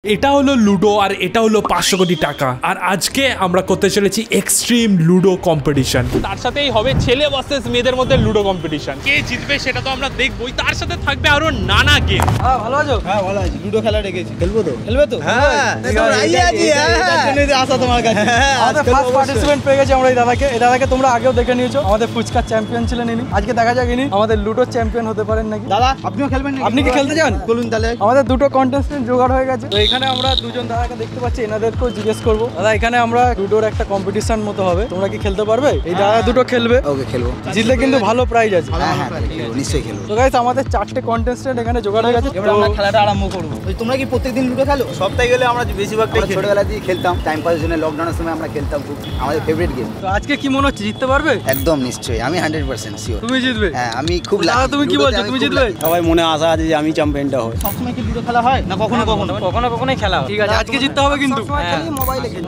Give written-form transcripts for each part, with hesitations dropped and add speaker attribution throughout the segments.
Speaker 1: এটা হলো লুডো আর এটা হলো 500 কোটি টাকা। আর আজকে আমরা করতে চলেছি এক্সট্রিম লুডো কম্পিটিশন। তার সাথেই হবে ছেলে ভার্সেস মেয়েদের মধ্যে লুডো কম্পিটিশন। কে জিতবে সেটা তো আমরা দেখবই, তার সাথে থাকবে আরো নানা গেম।
Speaker 2: ভালো আছো? হ্যাঁ ভালো আছি। লুডো খেলা রেখেছি, খেলবো তো? খেলবে তো?
Speaker 3: হ্যাঁ
Speaker 2: এটার জন্যই আসা তোমার কাছে। আমাদের ফার্স্ট পার্টিসিপেন্ট পেয়ে গেছে আমরা এই দাদাকে তোমরা আগেও দেখে নিয়েছো। আমাদের ফুচকার চ্যাম্পিয়ন ছিলেন ইনি। আজকে দেখা যাক ইনি আমাদের লুডো চ্যাম্পিয়ন হতে পারেন নাকি। দাদা আপনিও খেলবেন নাকি? আপনি কি খেলতে চান? বলুন তাহলে। আমাদের দুটো কন্টেস্টেন্ট জোগাড় হয়ে গেছে। তো এখানে আমরা দুজন দাদাকে দেখতে পাচ্ছি, এনাদেরকেও জিজ্ঞেস করবো। দাদা এখানে আমরা লুডোর একটা কম্পিটিশন মতো হবে, তোমরা কি খেলতে পারবে? এই দাদা দুটো খেলবে।
Speaker 3: ওকে খেলবো।
Speaker 2: জিতলে কিন্তু ভালো প্রাইজ আছে।
Speaker 3: হ্যাঁ নিশ্চয়ই খেলবো।
Speaker 2: তো গাইস আমাদের 4টে কন্টেস্টেন্ট এখানে জোগাড় হয়ে গেছে। এবার আমরা খেলাটা আরম্ভ করবো।
Speaker 3: তোমরা কি প্রত্যেকদিন লুডো খেলো?
Speaker 2: সপ্তাহে গেলে আমরা বেশিরভাগটাই খেলি।
Speaker 3: ছোটবেলা দিয়ে খেলতাম, টাইম পাসের জন্য লকডাউনের সময় আমরা খেলতাম, খুব আমাদের ফেভারিট গেম।
Speaker 2: তো আজকে কি মনে হচ্ছে জিততে পারবে?
Speaker 3: একদম নিশ্চয়ই, আমি 100% শিওর
Speaker 2: তুমি জিতবে।
Speaker 3: হ্যাঁ আমি খুব
Speaker 2: দাদা তুমি কি বলছো, তুমি জিতবে?
Speaker 4: সবাই মনে আশা আছে যে আমি চ্যাম্পিয়নটা হই।
Speaker 2: সবসময় কি লুডো খেলা হয় না কখনোই খেলা হয়? ঠিক আছে আজকে জিততে হবে কিন্তু।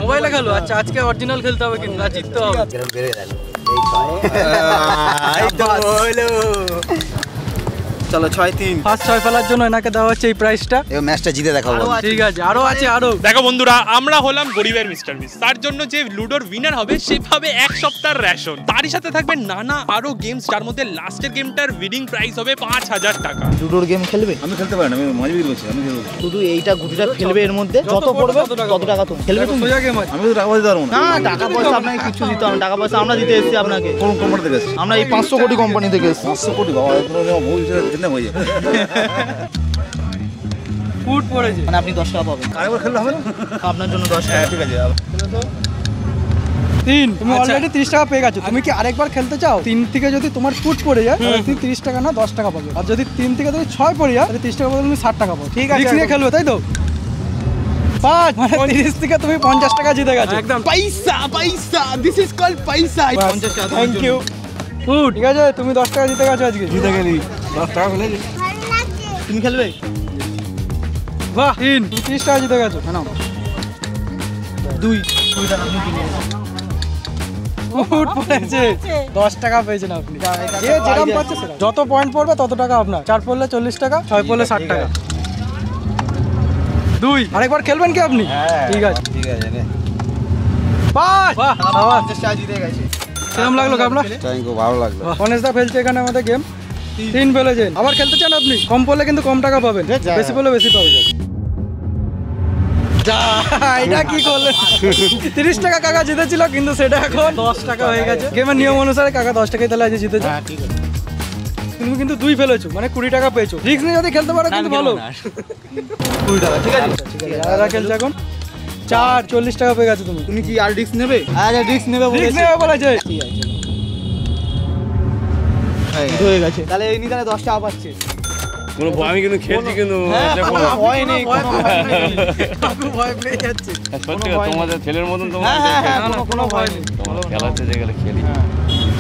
Speaker 2: মোবাইলে খেলো। আচ্ছা আজকে অরিজিনাল খেলতে হবে কিন্তু, আর জিততে হবে।
Speaker 4: চলো 6-3।
Speaker 2: ফার্স্ট 6 ফেলার জন্য এনাকে দেওয়া হচ্ছে এই প্রাইসটা।
Speaker 3: এই ম্যাচটা জিতে দেখাবো।
Speaker 2: ঠিক আছে আরো আছে আরো।
Speaker 1: দেখো বন্ধুরা, আমরা হলাম গরিবের মিস্টার বিস। তার জন্য যে লুডোর উইনার হবে সেভাবে এক সপ্তাহের রেশন, তারই সাথে থাকবে নানা আরো গেমস, যার মধ্যে লাস্টের গেমটার উইনিং প্রাইস হবে 5000 টাকা।
Speaker 3: লুডোর গেম খেলবে?
Speaker 4: আমি খেলতে পারি না, আমি মজা করছি, আমি খেলবো।
Speaker 3: শুধু এইটা গুটিটা ফেলবে, এর মধ্যে যত পড়বে তত টাকা তুমি খেলবে। তুমি
Speaker 2: সোজা গেম আছে।
Speaker 4: আমি তো টাকা পয়সা পারবো না।
Speaker 3: না টাকা পয়সা আপনাকে কিছু দিতে হবে, টাকা পয়সা আমরা দিতে এসেছি আপনাকে।
Speaker 4: কোন কোম্পানি থেকে এসেছি?
Speaker 3: আমরা এই 500 কোটি কোম্পানি থেকে এসেছি।
Speaker 4: 500 কোটি বাবা, ভুল জেনে হয়ে যাবে।
Speaker 2: ফুট পড়েছে
Speaker 3: মানে আপনি 10 টাকা পাবেন।
Speaker 4: আরেকবার খেললে হবে না?
Speaker 3: আপনার জন্য 10 টাকা।
Speaker 4: ঠিক আছে।
Speaker 2: 3 তুমি অলরেডি 30 টাকা পেয়ে গেছো। তুমি কি আরেকবার খেলতে চাও? 3 থেকে যদি তোমার ফুট পড়ে যায় তাহলে তুমি 30 টাকা না 10 টাকা পাবে। আর যদি 3 থেকে তুমি 6 পড়ে যায় তাহলে 30 টাকা বদলে তুমি 60 টাকা পাবে। ঠিক আছে রিস্ক নিয়ে খেলবে তাই তো? 5 মানে 30 থেকে তুমি 50 টাকা জিতে গেছো। একদম
Speaker 4: পয়সা, দিস ইজ কল্ড পয়সা।
Speaker 2: 50 টাকা। থ্যাংক ইউ ফুট। ঠিক আছে তুমি 10 টাকা জিতে গেছো আজকে।
Speaker 4: জিতে গেলি 10 টাকা হলে।
Speaker 3: তুমি খেলবে?
Speaker 2: বাহ 3 তুমি 30 টাকা জিতে গেছো।
Speaker 3: না
Speaker 2: 2 টাকা তুমি কিনে ফুট পড়েছে। 10 টাকা পেয়েছেন আপনি। যে যেরকম পাচ্ছে সেটা। যত পয়েন্ট পড়বে তত টাকা আপনার। 4 পড়লে 40 টাকা, 6 পড়লে 60 টাকা। 2 আরেকবার খেলবেন কি আপনি? ঠিক আছে
Speaker 4: ঠিক আছে নে।
Speaker 2: 5 বাহ আবার
Speaker 3: 50 টাকা জিতে গেছে।
Speaker 2: কেমন লাগলো আপনার?
Speaker 4: থ্যাংক ইউ, ভালো লাগলো।
Speaker 2: গণেশদা ফেলছে এখানে আমাদের গেম। 3 ফেলেছেন। আবার খেলতে চান আপনি? কম পড়লে কিন্তু কম টাকা পাবেন, বেশি পড়লে বেশি পাবেন। যা এটা কি করলেন? 30 টাকা কাকা জিতেছিল কিন্তু সেটা এখন 10 টাকা হয়ে গেছে। গেমের নিয়ম অনুসারে কাকা 10 টাকাই তাহলে আজ জিতেছে।
Speaker 3: হ্যাঁ ঠিক আছে।
Speaker 2: তুমি কিন্তু 2 ফেলেছো মানে 20 টাকা পেয়েছো। রিস্ক নিয়ে যদি খেলতে পারো কিন্তু ভালো। 20 টাকা ঠিক আছে। যারা খেলছে এখন 4 40 টাকা পেয়ে গেছো তুমি।
Speaker 3: তুমি কি আর রিস্ক নেবে? আরে রিস্ক নেবে
Speaker 2: রিস্ক নেবে বলেছে।
Speaker 3: হয়ে গেছে। তাহলে এই নি তাহলে 10 টাকা পাচ্ছে।
Speaker 4: কোনো ভয়, আমি কিন্তু খেলছি কিন্তু
Speaker 3: কোনো ভয় নেই, কোনো ভয় নেই।
Speaker 2: আপনি ভয় পেয়ে যাচ্ছে।
Speaker 4: সত্যি কথা, তোমাদের ছেলের মতন তোমার
Speaker 3: হ্যাঁ
Speaker 2: কোনো ভয় নেই।
Speaker 4: খেলাতে যে গেলে খেলি।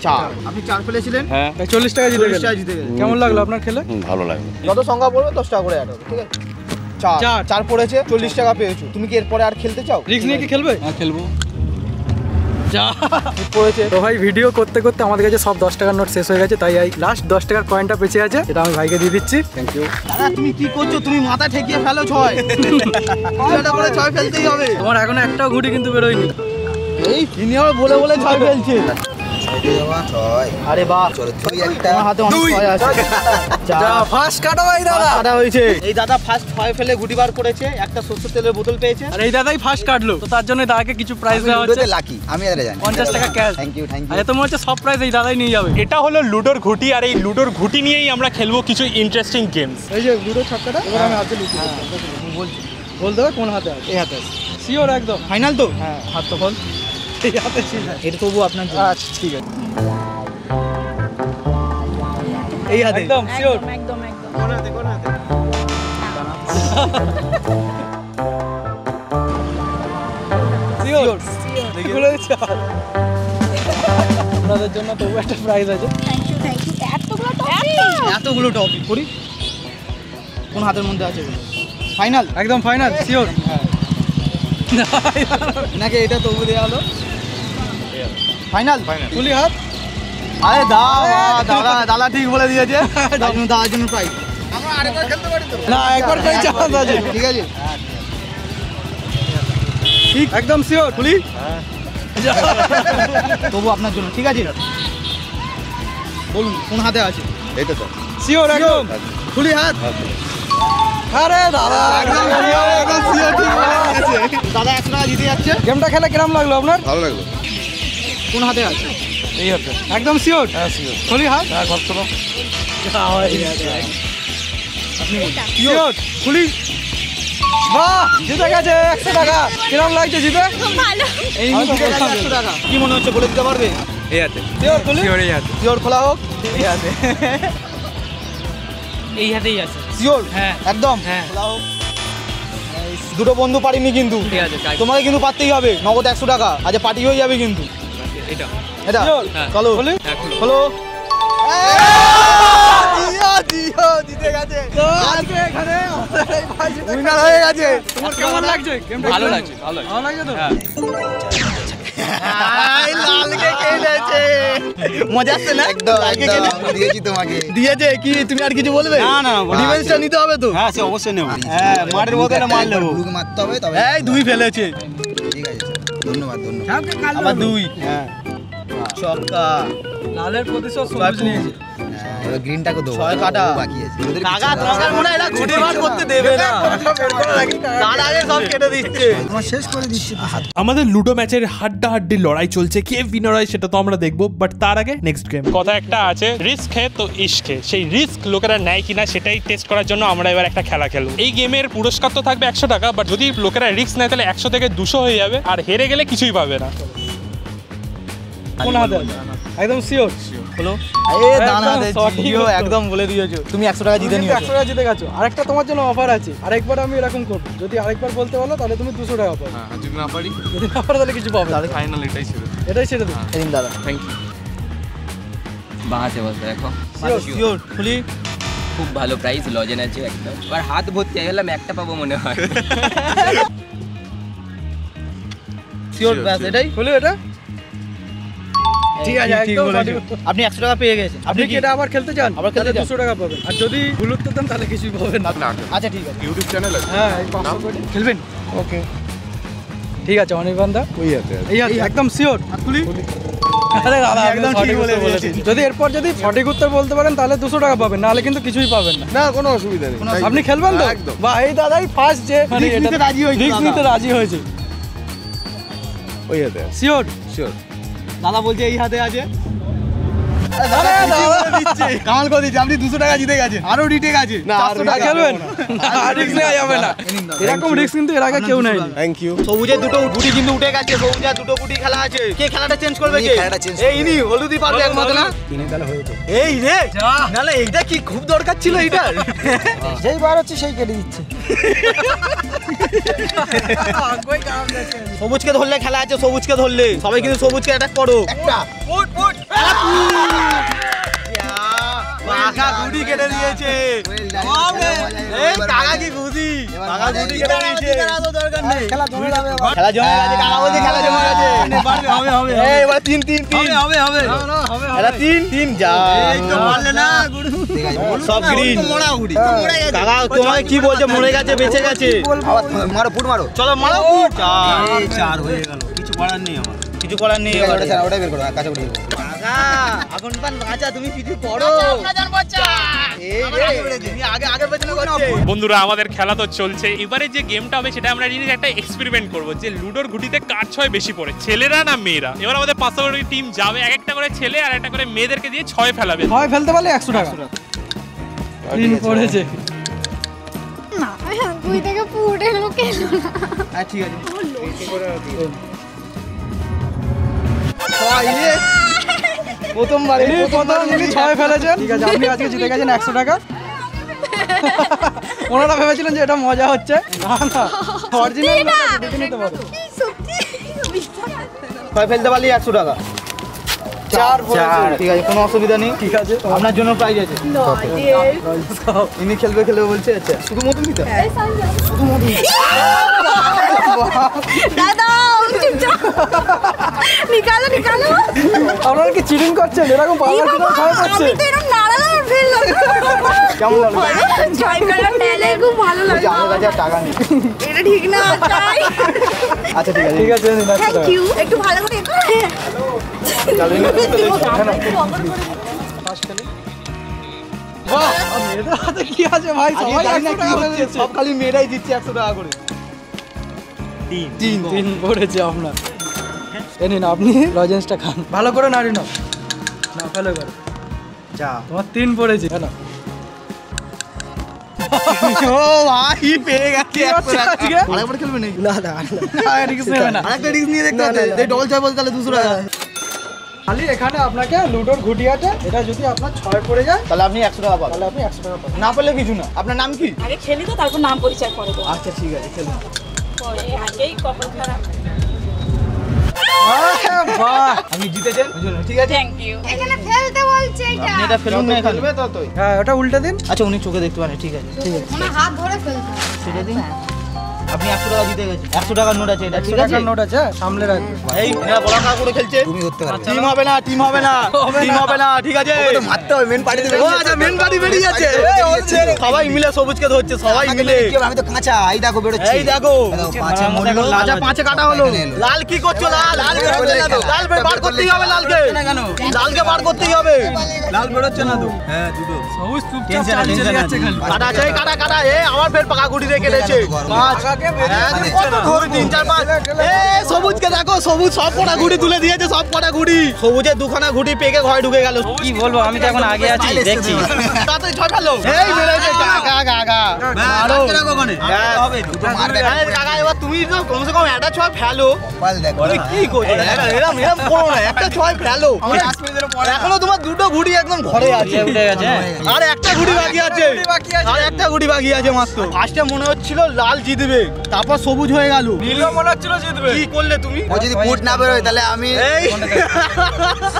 Speaker 3: 4 আপনি 4 ফেলেছিলেন।
Speaker 4: হ্যাঁ
Speaker 2: 40 টাকা জিতে
Speaker 3: 40
Speaker 2: গেলেন।
Speaker 3: টাকা জিতে গেলেন।
Speaker 2: কেমন লাগলো আপনার খেলে?
Speaker 4: ভালো লাগলো।
Speaker 3: যত সংখ্যা পড়বে 10 টাকা করে অ্যাড হবে, ঠিক আছে? 4 পড়েছে, 40 টাকা পেয়েছো। তুমি কি এরপরে আর খেলতে চাও?
Speaker 2: রিস্ক নিয়ে কি খেলবে?
Speaker 4: হ্যাঁ খেলবো।
Speaker 2: যা
Speaker 3: পড়েছে।
Speaker 2: তো ভাই ভিডিও করতে করতে আমাদের কাছে সব 10 টাকার নোট শেষ হয়ে গেছে, তাই এই লাস্ট 10 টাকার কয়েনটা বেঁচে আছে, এটা আমি ভাইকে দিয়ে দিচ্ছি।
Speaker 4: Thank you.
Speaker 3: দাদা তুমি কি করছো? তুমি মাথা ঠেকিয়ে ফেলো 6 এটা করে 6 ফেলতেই হবে।
Speaker 2: তোমার এখনো একটাও ঘুটি কিন্তু বেরোয়নি।
Speaker 3: এই ইনি আবার বলে 6 ফেলছে। 6 আরে বাহ, চলো তুই একটা আমার হাতে অনেক 6 আছে।
Speaker 2: যা ফার্স্ট কাটো ভাই দাদা।
Speaker 3: কাটা হয়েছে। এই দাদা ফার্স্ট 6 ফেলে গুটি বার করেছে, একটা সরষের তেলের বোতল পেয়েছে।
Speaker 2: আর এই দাদাই ফার্স্ট কাটলো, তো তার জন্য দাদাকে কিছু প্রাইজ দেওয়া হচ্ছে।
Speaker 3: লাকি আমি আরে জানি
Speaker 2: 50 টাকা ক্যাশ।
Speaker 3: থ্যাংক ইউ
Speaker 2: আর তোমার হচ্ছে সব প্রাইজ এই দাদাই নিয়ে যাবে।
Speaker 1: এটা হলো লুডোর ঘুটি, আর এই লুডোর ঘুটি নিয়েই আমরা খেলবো কিছু ইন্টারেস্টিং গেমস।
Speaker 2: এই যে লুডো ছক্কাটা এবার আমি হাতে লুটি বলছি, বলতে হবে কোন হাতে আছে।
Speaker 3: এই হাতে আছে।
Speaker 2: শিওর একদম
Speaker 3: ফাইনাল তো?
Speaker 2: হ্যাঁ
Speaker 3: হাত তো বল।
Speaker 2: এই হাতে ছিল।
Speaker 3: এটা তবু আপনার জন্য।
Speaker 2: আচ্ছা ঠিক আছে। এই হাতে একদম শিওর।
Speaker 5: একদম
Speaker 2: কোন হাতে শিওর দেখি বলেছে। আপনাদের জন্য তবু একটা প্রাইজ আছে।
Speaker 5: থ্যাংক ইউ
Speaker 3: এতগুলো টপি করি। কোন হাতের মধ্যে আছে? ফাইনাল
Speaker 2: একদম ফাইনাল শিওর।
Speaker 3: নাকি এটা তবু দেওয়া হলো ফাইনাল।
Speaker 2: তুলি হাত।
Speaker 3: আরে দাদা দাদা ঠিক বলে দিয়েছে। দাদার জন্য প্রাইজ। আমরা আরেকবার খেলতে পারি তো?
Speaker 2: না একবার পেয়ে চান্স আছে।
Speaker 3: ঠিক আছে
Speaker 2: ঠিক একদম শিওর খুলি
Speaker 3: তবু আপনার জন্য ঠিক আছে বলুন কোন হাতে আছে
Speaker 4: এইটা তো
Speaker 2: শিওর একদম খুলি হাত আরে দাদা একদম শিওর ঠিক আছে
Speaker 3: দাদা 100 টাকা জিতে যাচ্ছে
Speaker 2: গেমটা খেলে কিরম লাগলো আপনার
Speaker 4: ভালো লাগলো
Speaker 3: কোন হাতে আছে
Speaker 1: এই হচ্ছে
Speaker 2: একদম শিওর খুলি হাত
Speaker 1: হ্যাঁ ঘর তোলো
Speaker 2: শিওর খুলি বাহ জিতে গেছে 100 টাকা কিরম লাগছে জিতে
Speaker 5: ভালো
Speaker 3: এই জিতে গেছে 100 টাকা কি মনে হচ্ছে বলে দিতে পারবে
Speaker 1: এই আছে
Speaker 2: শিওর খুলি
Speaker 1: এই আছে
Speaker 3: শিওর খোলা হোক
Speaker 2: এই আছে
Speaker 5: এই হাতেই আছে
Speaker 3: শিওর
Speaker 5: হ্যাঁ।
Speaker 3: একদম
Speaker 5: হ্যাঁ।
Speaker 3: খোলা হোক দুটো বন্ধু পারিনি কিন্তু
Speaker 5: ঠিক আছে
Speaker 3: তোমাকে কিন্তু পারতেই হবে নগদ 100 টাকা আজ পার্টি হয়ে যাবে কিন্তু
Speaker 5: এটা
Speaker 3: এটা
Speaker 2: Sure.
Speaker 3: চলো
Speaker 2: খুলি
Speaker 3: হলো জিতে গেছে
Speaker 2: আজকে এখানে
Speaker 3: উইনার হয়ে গেছে
Speaker 2: তোমার কেমন লাগছে গেমটা
Speaker 1: ভালো লাগছে ভালো
Speaker 2: ভালো লাগছে তো
Speaker 3: লালকে খেলেছে মজা আসছে না
Speaker 6: একদম
Speaker 3: লালকে
Speaker 6: একদম
Speaker 3: খেলে
Speaker 6: দিয়েছি তোমাকে।
Speaker 3: দিয়েছে কি তুমি আর কিছু বলবে
Speaker 6: না, না,
Speaker 3: ডিফেন্সটা নিতে হবে তো
Speaker 6: হ্যাঁ সে অবশ্যই নেব।
Speaker 3: হ্যাঁ মাঠের বদলে মার নেবো
Speaker 6: ব্লুক মারতে হবে তবে।
Speaker 3: এই দুই ফেলেছে
Speaker 6: ঠিক আছে ধন্যবাদ ধন্যবাদ।
Speaker 3: আবার দুই হ্যাঁ ছক্কা
Speaker 2: লালের প্রতিশোধ সবুজ নিয়েছে
Speaker 6: হ্যাঁ, এবার গ্রিনটাকে দেবো।
Speaker 3: ছয় কাটা।
Speaker 6: ও বাকি আছে। ওদের
Speaker 3: টাকা
Speaker 6: কিছু
Speaker 3: তোমার মনে হয় এরা ছুটি বার করতে দেবে না তার আগে সব কেটে দিচ্ছে
Speaker 6: তোমার শেষ করে দিচ্ছি তো।
Speaker 1: আমাদের লুডো ম্যাচের হাড্ডাহাড্ডি লড়াই চলছে কে উইনার হয় সেটা তো আমরা দেখবো বাট তার আগে নেক্সট গেম কথা একটা আছে রিস্ক হে তো ইশক হে সেই রিস্ক লোকেরা নেয় কিনা সেটাই টেস্ট করার জন্য আমরা এবার একটা খেলা খেলবো এই গেমের পুরস্কার তো থাকবে 100 টাকা বাট যদি লোকেরা রিস্ক নেয় তাহলে 100 থেকে 200 হয়ে যাবে আর হেরে গেলে কিছুই পাবে না
Speaker 2: কোন হাতে আছে? একদম শিওর
Speaker 3: হলো
Speaker 2: একদম
Speaker 3: দানা
Speaker 2: সঠিক
Speaker 3: দিও
Speaker 2: উত্তর।
Speaker 3: একদম বলে দিয়েছো তুমি 100 টাকা জিতে নিয়েছো
Speaker 2: 100 টাকা জিতে গেছো আরেকটা তোমার জন্য অফার আছে আরেকবার আমি এরকম করব যদি আরেকবার বলতে বলো তাহলে তুমি 200 টাকা পাবে
Speaker 4: যদি না পারি
Speaker 2: যদি না পারো তাহলে কিছু পাবে না।
Speaker 4: ফাইনাল এটাই ছিল
Speaker 2: এটাই ছেড়ে দিই
Speaker 3: এদিন দাদা
Speaker 4: থ্যাংক ইউ
Speaker 7: বাঁহাতে বসে দেখো
Speaker 3: শিওর খুলি
Speaker 7: খুব ভালো প্রাইস লজেন আছে একদম আর হাত ভর্তি হয়ে গেলাম একটা পাবো মনে হয়
Speaker 3: শিওর ব্যাস এটাই
Speaker 2: খুলে এটা ঠিক আছে
Speaker 3: ঠিক
Speaker 2: একদম
Speaker 3: বলেছো।
Speaker 2: সঠিক উত্তর।
Speaker 3: আপনি 100 টাকা পেয়ে গেছেন
Speaker 2: আপনি কি এটা আবার খেলতে চান
Speaker 3: আবার খেলতে
Speaker 2: তাহলে
Speaker 3: চান?
Speaker 2: 200 টাকা পাবেন আর যদি ভুল উত্তর দেন তাহলে কিছুই পাবেন না
Speaker 3: আচ্ছা ঠিক আছে
Speaker 4: ইউটিউব চ্যানেল আছে
Speaker 2: হ্যাঁ এই 500 কোটি খেলবেন ওকে ঠিক আছে অনির্বাণ দা
Speaker 4: ওই আছে
Speaker 2: এই আছে একদম শিওর খুলি আরে দাদা
Speaker 3: একদম ঠিক বলে দিয়েছেন।
Speaker 2: যদি এরপর যদি সঠিক উত্তর বলতে পারেন তাহলে 200 টাকা পাবেন নাহলে কিন্তু কিছুই পাবেন না
Speaker 4: না কোনো অসুবিধা নেই
Speaker 2: আপনি খেলবেন তো
Speaker 4: একদম
Speaker 2: বা এই দাদাই ফার্স্ট যে মানে
Speaker 3: Risk নিতে রাজি হয়েছে
Speaker 2: রিস্ক
Speaker 3: দাদা।
Speaker 2: নিতে রাজি হয়েছে
Speaker 4: ওই আছে
Speaker 2: শিওর
Speaker 4: শিওর
Speaker 3: দাদা বলছে এই হাতে আছে
Speaker 2: আরে দাদা
Speaker 3: কামাল করে দিচ্ছে আপনি 200 টাকা জিতে গেছে আরো রিটেক আছে
Speaker 4: না,
Speaker 3: 400 টাকা
Speaker 2: খেলবেন রিস্ক নেওয়া যাবে না এরকম রিস্ক কিন্তু এর আগে কেউ নেয়নি
Speaker 4: থ্যাংক ইউ
Speaker 3: সবুজের দুটো গুটি কিন্তু উঠে গেছে সবুজের দুটো গুটি খেলা আছে কে খেলাটা চেঞ্জ করবে
Speaker 6: ইনি
Speaker 3: কে
Speaker 6: খেলাটা change
Speaker 3: এই ইনি হলুদি পারবে একমাত্র না
Speaker 6: তিনি তাহলে হয়েছে।
Speaker 3: এই রে নালে এইটা কি খুব দরকার ছিল এইটা
Speaker 6: যেই বার হচ্ছে সেই কেটে দিচ্ছে।
Speaker 3: সবুজকে ধরলে খেলা আছে সবুজকে ধরলে সবাই কিন্তু সবুজকে অ্যাটাক করো
Speaker 6: একটা
Speaker 3: কাকা গুটি কেটে দিয়েছে এই কাকা কি গুটি কাকা গুটি কেটে দিয়েছে
Speaker 6: খেলা জমে যাবে এবার।
Speaker 3: খেলা জমে গেছে কাকা বলছে খেলা জমে গেছে এই এবার 3 হবে এটা 3 যা এই তো মারলে না
Speaker 6: ঠিক আছে, বলুন।
Speaker 3: সব গ্রিন কাকা তোমাকে কি বলছে মরে গেছে বেঁচে গেছে
Speaker 6: আবার মারো ফুট মারো।
Speaker 3: চলো মারো
Speaker 6: এই 4 হয়ে গেল।
Speaker 3: কিছু করার নেই আমার কিছু করার নেই
Speaker 6: ঠিক আছে, ওটা ছাড়া, ওটাই বের করো, কাছে উঠিয়ে দেবো।
Speaker 3: কাকা এখন পান বাঁচা তুমি কিছু করো এই রে তুমি আগে পেছনে করছে
Speaker 1: বন্ধুরা আমাদের খেলা তো চলছে এবারে যে গেমটা হবে সেটা আমরা জিনিস একটা এক্সপেরিমেন্ট করব যে লুডোর গুটিতে কার ছয় বেশি পড়ে ছেলেরা না মেয়েরা এবার আমাদের 500 করে টিম যাবে এক একটা করে ছেলে আর একটা করে মেয়েদেরকে দিয়ে ছয় ফেলাবে
Speaker 2: হয় ফেলতে পারলে 100 টাকা তিন পড়েছে
Speaker 5: না দুই থেকে পুরোটা লোক এলো না
Speaker 3: হ্যাঁ ঠিক আছে প্রথমবার
Speaker 2: ইনি প্রথম ইনি 6 ফেলেছেন ঠিক আছে আপনি আজকে জিতে গেছেন 100 টাকা ওনারা ভেবেছিলেন যে এটা মজা হচ্ছে না না অরিজিনাল দেখে নিতে পারো
Speaker 5: সত্যি
Speaker 3: ছয় ফেলতে পারলি 100 টাকা
Speaker 2: 4 পড়েছে
Speaker 3: ঠিক আছে কোনো অসুবিধা নেই
Speaker 2: ঠিক আছে
Speaker 3: আপনার জন্য প্রাইজ আছে ইনি খেলবে বলছে আচ্ছা শুধু মতন দিতে
Speaker 5: দাদা নিকালো নিকালো
Speaker 2: আপনারা কি চিটিং করছেন এরকম পাগল কি ছয় করছে
Speaker 5: আমি তো এরকম নাড়ালাম ফেললো
Speaker 3: কেমন লাগলো
Speaker 5: জয় করলাম টেলে খুব ভালো
Speaker 3: বলছে,
Speaker 5: লাগলো
Speaker 3: আমার কাছে আর টাকা নেই
Speaker 5: এটা ঠিক না তাই
Speaker 3: আচ্ছা ঠিক আছে
Speaker 2: ঠিক আছে নিন 100
Speaker 5: থ্যাংক
Speaker 2: টাকা
Speaker 5: ইউ একটু ভালো করে
Speaker 2: বাহ মেয়েদের হাতে কি আছে ভাই সবাই 100 টাকা দিচ্ছে
Speaker 3: সব খালি মেয়েরাই দিচ্ছে 100 টাকা করে
Speaker 2: তিন পড়েছে আপনার এ নিন আপনি লজেন্সটা খান ভালো করে নাড়ি নাও না ভালো করে
Speaker 3: যা
Speaker 2: তোমার 3 পড়েছে না
Speaker 3: ও ভাই পেয়ে গেছে
Speaker 2: আজকে
Speaker 3: আরেকবার খেলবে নাকি
Speaker 2: না রিস্ক নেবে না
Speaker 3: আরেকটা রিস্ক নিয়ে দেখতে হবে এই ডবল ছয় বলতে তাহলে 200 টাকা
Speaker 2: খালি এখানে আপনাকে লুডোর ঘুটি আছে এটা যদি আপনার 6 পড়ে যায়
Speaker 3: তাহলে আপনি 100 টাকা পাবেন
Speaker 2: তাহলে আপনি 100 টাকা পাবেন
Speaker 3: না পেলে কিছু না আপনার নাম কি
Speaker 8: আগে খেলি তো তারপর নাম পরিচয় করে দেবো
Speaker 3: আচ্ছা ঠিক আছে খেলুন
Speaker 8: পরে আগেই কপাল খারাপ
Speaker 2: বাহ
Speaker 3: আপনি জিতেছেন বুঝলেন ঠিক আছে
Speaker 8: থ্যাংক ইউ
Speaker 5: এখানে ফেলতে বলছে এটা
Speaker 3: আপনি এটা ফেলুন না এখানে
Speaker 2: হ্যাঁ ওটা উল্টে দিন
Speaker 3: আচ্ছা উনি চোখে দেখতে পারেন ঠিক আছে
Speaker 5: মানে হাত ধরে ফেলতে হবে।
Speaker 3: সেটা দিন আপনি 100 টাকা জিতে গেছেন 100 টাকার নোট আছে এটা
Speaker 2: 100
Speaker 3: ঠিক আছে
Speaker 2: টাকার নোট আছে সামলে রাখবেন
Speaker 3: এই এরা বলা কাজ করে খেলছে
Speaker 6: তুমি করতে পারবে
Speaker 3: টিম হবে না টিম হবে না টিম হবে না ঠিক আছে
Speaker 6: তো মারতে হবে মেন পার্টিতে
Speaker 3: ও আচ্ছা মেন পার্টি বেরিয়ে যাচ্ছে সবাই মিলে সবুজকে ধরছে সবাই মিলে
Speaker 6: আমি তো কাঁচা এই দেখো বেরোচ্ছে
Speaker 3: এই দেখো
Speaker 6: পাঁচে মরলো
Speaker 3: আচ্ছা পাঁচে কাটা হলো লাল কি করছো লাল লাল বের করতে না তো লাল বার করতেই হবে লালকে লালকে বার করতেই হবে
Speaker 6: লাল বেরোচ্ছে না তো হ্যাঁ দুটো
Speaker 2: সবুজ চুপচাপ চলে যাচ্ছে খালি
Speaker 3: কাটা আছে কাটা কাটা এ আবার ফের পাকা গুড়ি রেখে দিয়েছে পাঁচ কত ধরে 3 4 5 এ সবুজকে দেখো সবুজ সব কটা গুড়ি তুলে দিয়েছে সব কটা গুড়ি সবুজে দুখানা গুড়ি পেকে ঘরে ঢুকে গেল
Speaker 2: কি বলবো আমি তো এখন আগে আছি দেখছি
Speaker 3: তাতে ছয় ফেলো এই মেরেছে কাকা কাকা মারো
Speaker 6: হবে দুটো মারবে
Speaker 3: আরে কাকা এবার তুমি তো কমসে কম একটা ছয় ফেলো
Speaker 6: পাল দেখো
Speaker 3: তুমি কি করছো এরম এরম করো না একটা ছয় ফেলো এখনো তোমার দুটো গুড়ি একদম ঘরে আছে
Speaker 2: উঠে গেছে
Speaker 3: আর একটা গুড়ি বাকি আছে আর একটা গুড়ি বাকি আছে মাত্র ফার্স্টে মনে হচ্ছিল লাল জিতবে তারপর সবুজ হয়ে গেল
Speaker 2: নীলও মনে হচ্ছিল জিতবে
Speaker 3: কি করলে তুমি
Speaker 6: ও যদি ফুট না বেরোয় তাহলে আমি
Speaker 3: এই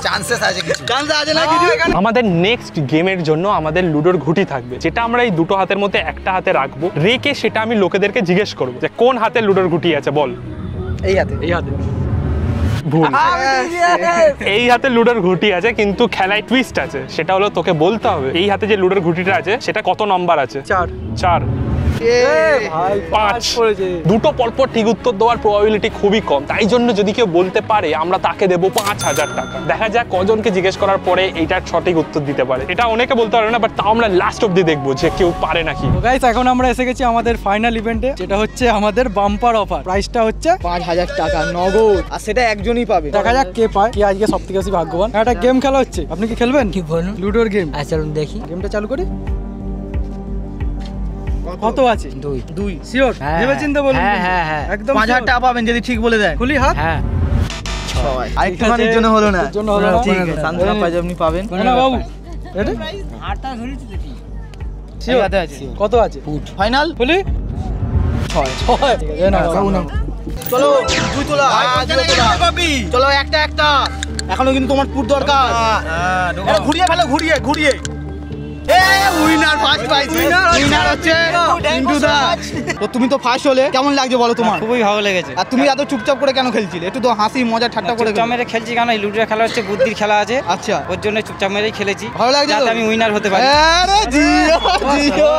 Speaker 6: চান্সেস আছে কিছু
Speaker 3: চান্স আছে না কিছু
Speaker 1: আমাদের নেক্সট গেমের জন্য আমাদের লুডোর ঘুটি থাকবে যেটা আমরা এই দুটো হাতের মধ্যে একটা হাতে রাখবো রেখে সেটা আমি লোকেদেরকে জিজ্ঞেস করবো যে কোন হাতে লুডোর ঘুটি আছে বল
Speaker 3: এই হাতে
Speaker 2: এই হাতে
Speaker 1: ভুল এই হাতে লুডোর ঘুটি আছে কিন্তু খেলায় টুইস্ট আছে সেটা হলো তোকে বলতে হবে এই হাতে যে লুডোর ঘুটিটা আছে সেটা কত নম্বর আছে 4
Speaker 2: ভাই
Speaker 1: 5
Speaker 2: পড়েছে
Speaker 1: দুটো পরপর ঠিক উত্তর দেওয়ার প্রবাবিলিটি খুবই কম তাই জন্য যদি কেউ বলতে পারে আমরা তাকে দেবো 5,000 টাকা দেখা যাক কজনকে জিজ্ঞেস করার পরে এইটার সঠিক উত্তর দিতে পারে এটা অনেকে বলতে পারবে না বাট তাও আমরা লাস্ট অব্দি দেখবো যে কেউ পারে নাকি
Speaker 2: তো গাইস এখন আমরা এসে গেছি আমাদের ফাইনাল ইভেন্টে যেটা হচ্ছে আমাদের বাম্পার অফার প্রাইসটা হচ্ছে
Speaker 3: 5000 টাকা নগদ আর সেটা একজনই পাবে
Speaker 2: দেখা যাক কে পায় কি আজকে সবথেকে বেশি ভাগ্যবান একটা গেম খেলা হচ্ছে আপনি কি খেলবেন
Speaker 9: কি বলুন
Speaker 2: লুডোর গেম
Speaker 9: আচ্ছা চলুন দেখি
Speaker 2: গেমটা চালু করি কত আছে
Speaker 3: 2
Speaker 2: শিওর
Speaker 9: হ্যাঁ,
Speaker 2: ভেবেচিন্তে বলুন
Speaker 9: হ্যাঁ, হ্যাঁ, হ্যাঁ।
Speaker 2: একদম
Speaker 3: 5000 টাকা পাবেন যদি ঠিক বলে দেন
Speaker 2: খুলি হাত
Speaker 9: হ্যাঁ
Speaker 3: সবাই আরেকটুখানির জন্য হলো না
Speaker 2: জন্য হলো না
Speaker 3: ঠিক আছে সান্তনা পাই আপনি পাবেন
Speaker 2: না বাবু রেডি
Speaker 9: হাতটা ধরেছি দেখি
Speaker 2: শিওর
Speaker 3: হাতে আছে
Speaker 2: কত আছে
Speaker 3: ফাইনাল
Speaker 2: খুলি 6 ঠিক আছে না বাবু না
Speaker 3: চলো দুই তোলা চলো একটা একটা এখনো কিন্তু তোমার পুট দরকার এটা ঘুরিয়ে ফেলো ঘুরিয়ে ঘুরিয়ে এ উইনার ফার্স্ট প্রাইজ উইনার হচ্ছে ইন্টু দা তো তুমি তো ফার্স্ট হলে কেমন লাগছে বলো তোমার
Speaker 2: খুবই ভালো লেগেছে
Speaker 3: আর তুমি এত চুপচাপ করে কেন খেলছিলে একটু তো হাসি মজা ঠাট্টা করে
Speaker 2: চুপচাপ মেরে খেলছি কেন এই লুডোর খেলা হচ্ছে বুদ্ধির খেলা আছে
Speaker 3: আচ্ছা
Speaker 2: ওর জন্য চুপচাপ মেরেই খেলেছি
Speaker 3: ভালো লাগছে
Speaker 2: যাতে আমি উইনার হতে পারি
Speaker 3: আরে জিও জিও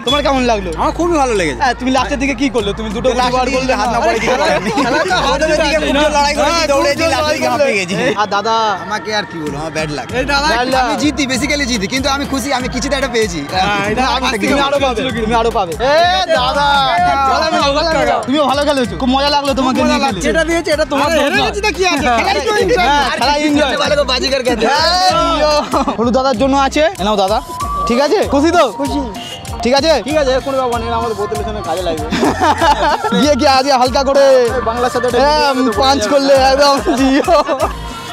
Speaker 3: তোমার কেমন লাগলো
Speaker 6: আমার খুবই ভালো লেগেছে
Speaker 3: হ্যাঁ তুমি লাস্টের দিকে কি করলে তুমি দুটো গুলি বার করলে
Speaker 6: হাত না পড়ে কি
Speaker 3: খেলাটা আমাদের দিকে পুরো লড়াই করে দৌড়েছি লাস্টের দিকে হাঁপিয়ে গেছি আর দাদা
Speaker 6: আমাকে আর কি বলবো আমার ব্যাড লাগ
Speaker 3: এই দাদা
Speaker 6: আমি জিতি বেসিক্যালি জিতি কিন্তু আমি খুশি আমি কিছুটা একটা পেয়েছি
Speaker 3: তুমি আরো পাবে তুমি আরো পাবে এ দাদা তুমি ভালো খেলেছো খুব মজা লাগলো তোমাকে নিয়ে খেলে
Speaker 2: যেটা দিয়েছে এটা তোমার
Speaker 3: হেরে গেছি তো কি আছে খেলাই তো এনজয় খেলা এনজয়
Speaker 6: ভালো বাজিকার খেতে
Speaker 3: হলুদ দাদার জন্য আছে নাও দাদা ঠিক আছে খুশি তো খুশি ঠিক আছে কোনো ব্যাপার নেই আমাদের বোতলের সঙ্গে কাজে লাগবে গিয়ে গিয়ে আজ হালকা করে বাংলার সাথে পাঞ্চ করলে একদম জিও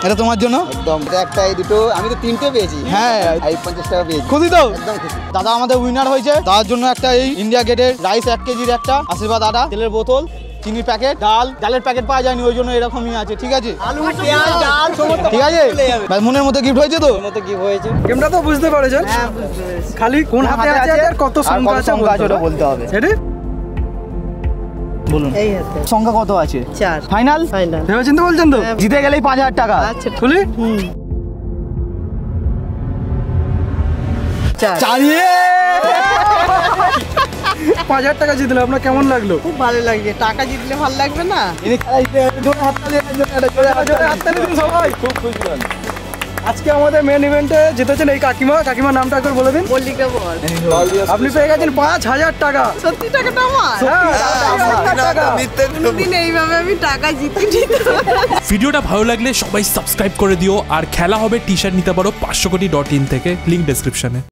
Speaker 3: এটা তোমার জন্য
Speaker 6: একদম একটা এই দুটো আমি তো তিনটে পেয়েছি
Speaker 3: হ্যাঁ
Speaker 6: এই 50 টাকা পেয়েছি
Speaker 3: খুশি তো
Speaker 6: একদম খুশি
Speaker 3: দাদা আমাদের উইনার হয়েছে তার জন্য একটা এই ইন্ডিয়া গেটের রাইস 1 কেজির একটা আশীর্বাদ আটা তেলের বোতল চিনি প্যাকেট ডালের প্যাকেট পাওয়া যায়নি ওই জন্য এরকমই আছে ঠিক আছে আলু পেঁয়াজ ডাল ঠিক আছে ভাই মনের মতো গিফট হয়েছে তো
Speaker 2: মতো কি হয়েছে গেমটা তো বুঝতে পারছেন হ্যাঁ বুঝতে পেরেছি খালি কোন হাতে আছে আর কত সংখ্যা আছে
Speaker 3: ওটা বলতে হবে
Speaker 2: রেডি
Speaker 3: বলুন
Speaker 9: এই হাতে
Speaker 3: সংখ্যা কত আছে
Speaker 9: 4
Speaker 3: ফাইনাল
Speaker 9: ফাইনাল
Speaker 2: ভেবেচিন্তে বলছেন তো
Speaker 3: জিতে গেলেই 5000 টাকা
Speaker 9: আচ্ছা
Speaker 2: খুলি
Speaker 9: 4
Speaker 3: চালিয়ে
Speaker 2: 5,000 টাকা জিতলেন, আপনার কেমন লাগলো?
Speaker 3: খুব ভালো লাগছে, টাকা জিতলে ভালো লাগবে না?
Speaker 2: সবাই খুব খুশি। আজকে আমাদের মেন ইভেন্টে জিতেছেন এই কাকিমা। কাকিমার নামটা একবার বলে দিন।
Speaker 3: মল্লিকা বল।
Speaker 2: আপনি পেয়ে গেছেন 5,000 টাকা।
Speaker 3: সত্যি টাকাটা আমার? কোনোদিন এইভাবে আমি টাকা জিতিনি।
Speaker 1: ভিডিওটা ভালো লাগলে সবাই সাবস্ক্রাইব করে দিও, আর খেলা হবে টি শার্ট নিতে পারো 500কোটি.in থেকে, লিঙ্ক ডেসক্রিপশনে।